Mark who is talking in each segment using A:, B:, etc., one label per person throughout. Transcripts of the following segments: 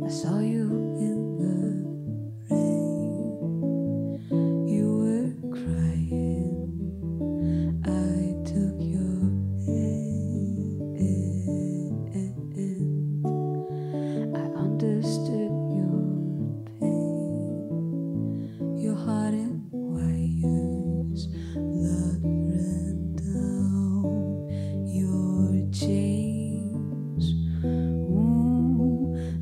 A: I saw you in the rain. You were crying. I took your hand. I understood your pain. Your heart in wires. Blood ran down your chains.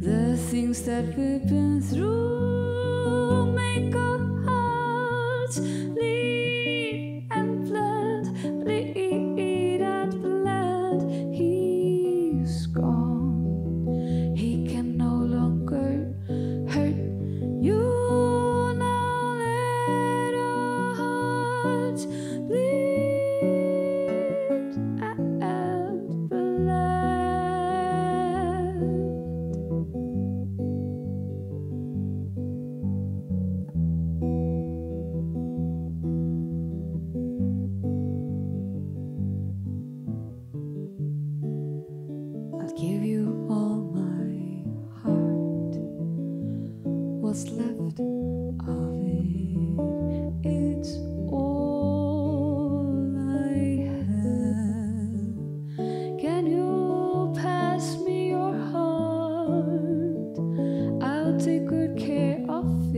A: The things that we've been through make our hearts bleed and blood, bleed and blood. He's gone. He can no longer hurt you. Now let our hearts bleed and blood. I'll give you all my heart, what's left of it. It's all I have. Can you pass me your heart? I'll take good care of